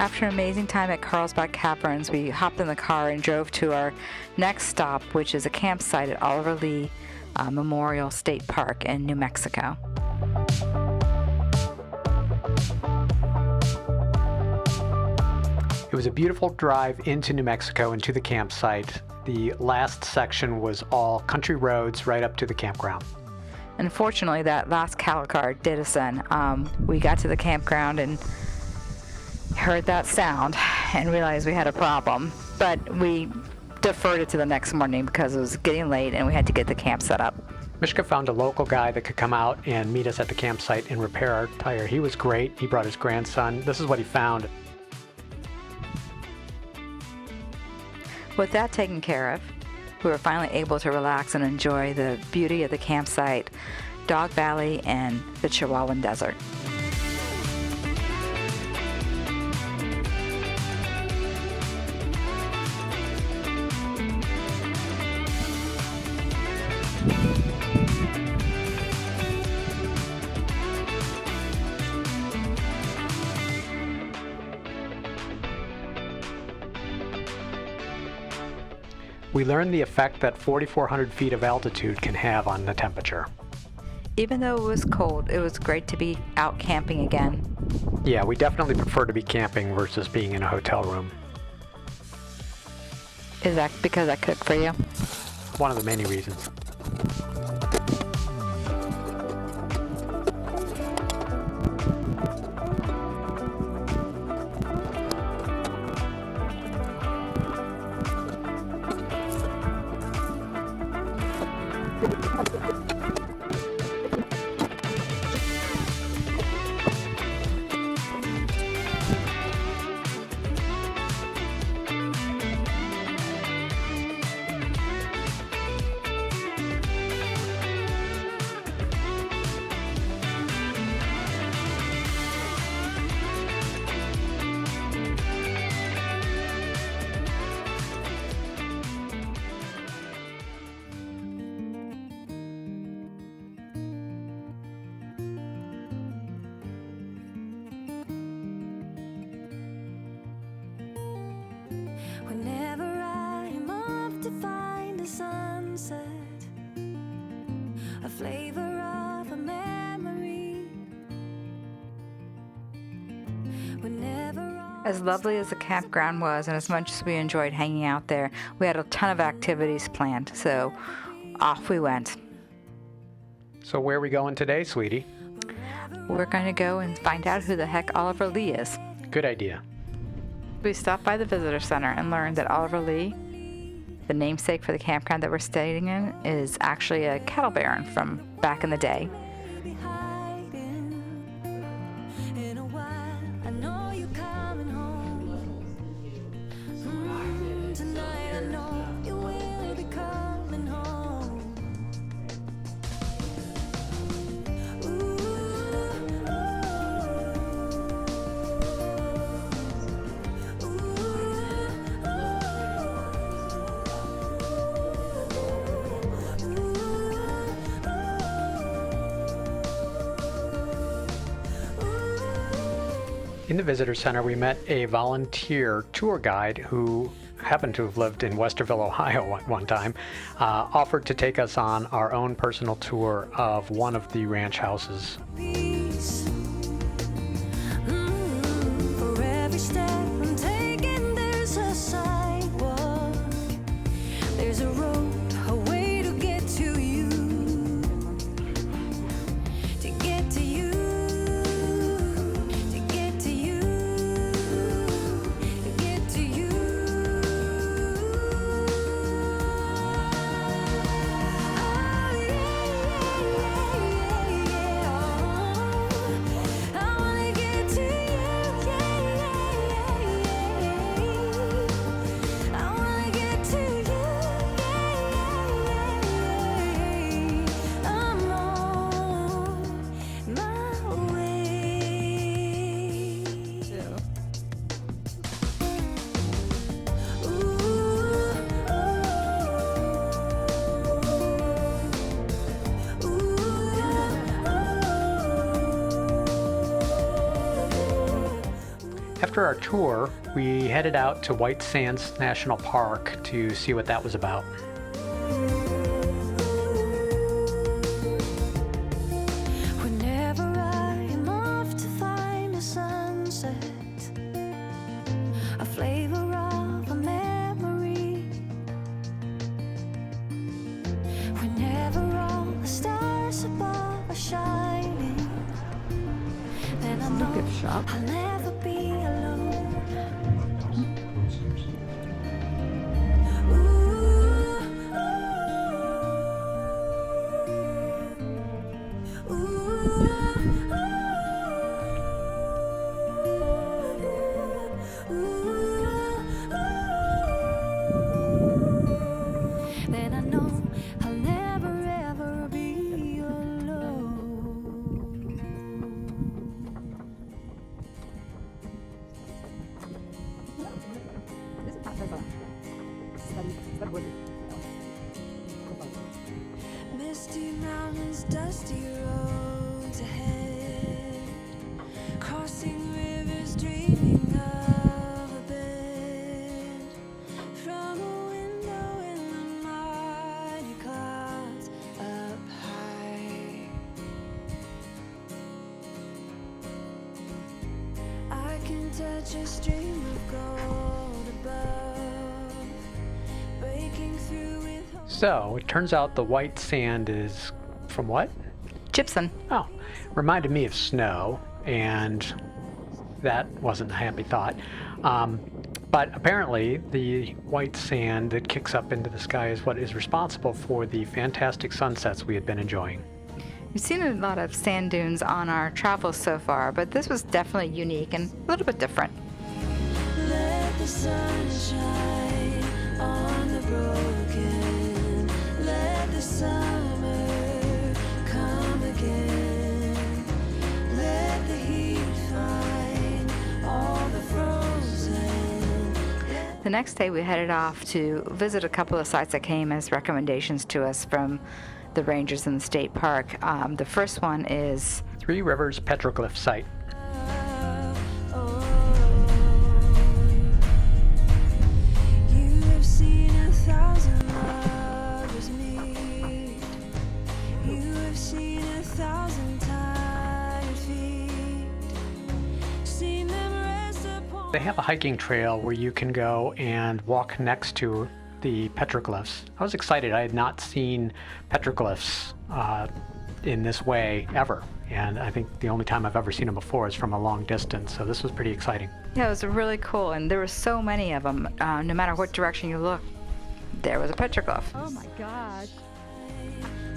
After an amazing time at Carlsbad Caverns, we hopped in the car and drove to our next stop, which is a campsite at Oliver Lee Memorial State Park in New Mexico. It was a beautiful drive into New Mexico and to the campsite. The last section was all country roads right up to the campground. Unfortunately, that last cattle car did us in. We got to the campground and heard that sound and realized we had a problem. But we deferred it to the next morning because it was getting late and we had to get the camp set up. Mishka found a local guy that could come out and meet us at the campsite and repair our tire. He was great. He brought his grandson. This is what he found. With that taken care of, we were finally able to relax and enjoy the beauty of the campsite, Dog Valley, and the Chihuahuan Desert. We learned the effect that 4,400 feet of altitude can have on the temperature. Even though it was cold, it was great to be out camping again. Yeah, we definitely prefer to be camping versus being in a hotel room. Is that because I cook for you? One of the many reasons. Whenever I'm off to find a sunset, a flavor of a memory. As lovely as the campground was, and as much as we enjoyed hanging out there, we had a ton of activities planned, so off we went. So where are we going today, sweetie? We're going to go and find out who the heck Oliver Lee is. Good idea. We stopped by the visitor center and learned that Oliver Lee, the namesake for the campground that we're staying in, is actually a cattle baron from back in the day. In the visitor center, we met a volunteer tour guide who happened to have lived in Westerville, Ohio at one time, offered to take us on our own personal tour of one of the ranch houses. For every step I'm taking, there's a sidewalk. There's a road, a way to get to you. To get to you. To get to you. To get to you. Oh, yeah, yeah, yeah. I wanna get to you, yeah, yeah, yeah. I wanna get to you, yeah, after our tour, we headed out to White Sands National Park to see what that was about. Whenever I am off to find a sunset, a flavor of a memory. Whenever all the stars above are shining, then I know I'll never be alone. Then I know I'll never ever be alone. Misty mountains, dusty roads ahead, crossing rivers, dreaming of a bed from a window in the mighty clouds up high. I can touch a stream of gold above, breaking through with hope. So, it turns out the white sand is from what? Gypsum. Oh, reminded me of snow, and that wasn't a happy thought. But apparently, the white sand that kicks up into the sky is what is responsible for the fantastic sunsets we had been enjoying. We've seen a lot of sand dunes on our travels so far, but this was definitely unique and a little bit different. Let the sun shine on the broken. Let the summer come again. Let the heat find all the frozen. The next day, we headed off to visit a couple of sites that came as recommendations to us from the rangers in the state park. The first one is Rivers Petroglyph Site. You have seen 1,000 lovers meet. You have seen 1,000 tired feet. Seen them rest upon. They have a hiking trail where you can go and walk next to the petroglyphs. I was excited. I had not seen petroglyphs in this way ever, and I think the only time I've ever seen them before is from a long distance, so this was pretty exciting. Yeah, it was really cool, and there were so many of them. No matter what direction you look, there was a petroglyph. Oh my gosh.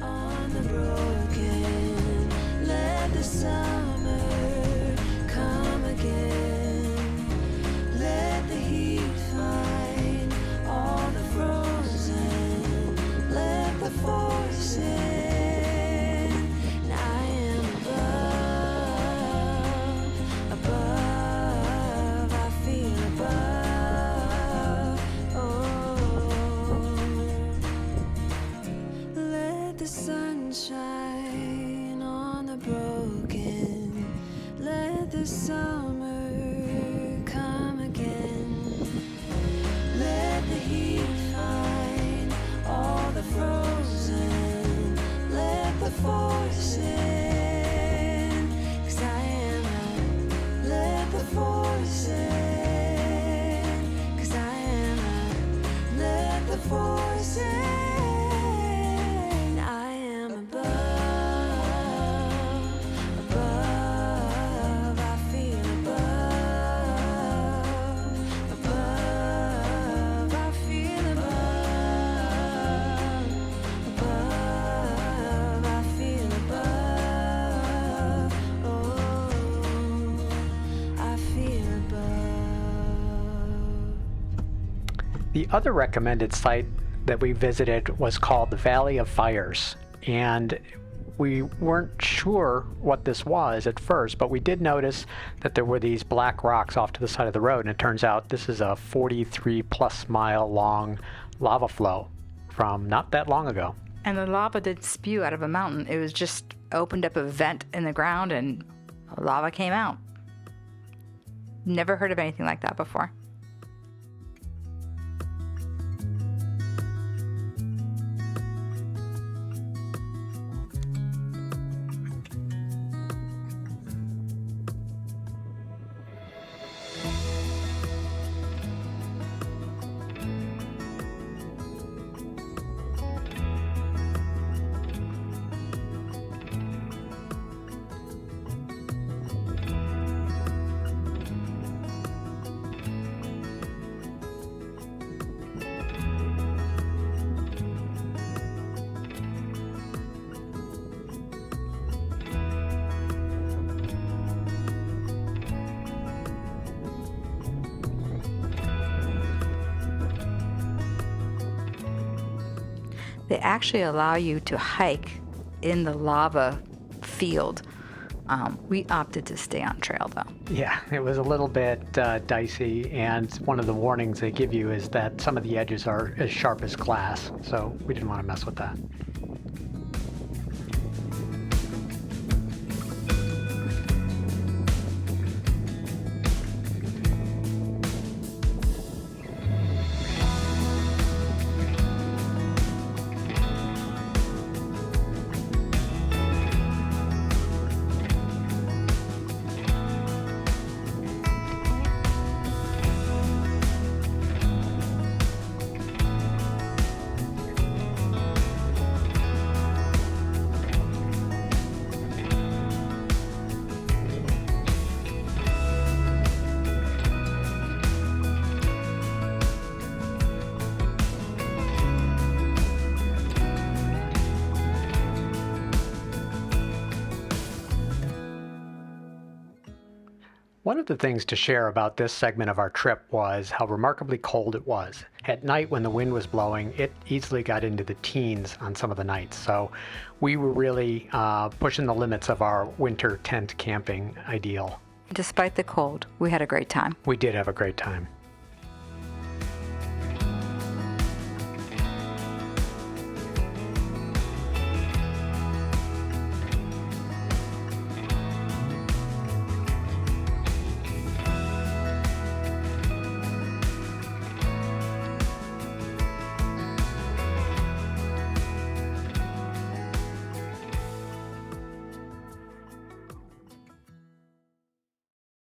On the broken, let the summer come again. Let the heat find all the frozen. Let the force in. And I am above. I feel above. Oh. Let the sun shine on the broken. Let the summer come again. Let the heat find all the frozen. Let the force in. 'Cause I am let the force in. 'Cause I am let the force in. I am above. I feel above. I feel above. I feel above. Oh, I feel above. The other recommended site that we visited was called the Valley of Fires, and we weren't sure what this was at first, but we did notice that there were these black rocks off to the side of the road, and it turns out this is a 43 plus mile long lava flow from not that long ago. And the lava did spew out of a mountain. It was just opened up a vent in the ground and lava came out. Never heard of anything like that before. They actually allow you to hike in the lava field. We opted to stay on trail though. Yeah, it was a little bit dicey, and one of the warnings they give you is that some of the edges are as sharp as glass, so we didn't want to mess with that. One of the things to share about this segment of our trip was how remarkably cold it was. At night when the wind was blowing, it easily got into the teens on some of the nights. So we were really pushing the limits of our winter tent camping ideal. Despite the cold, we had a great time. We did have a great time.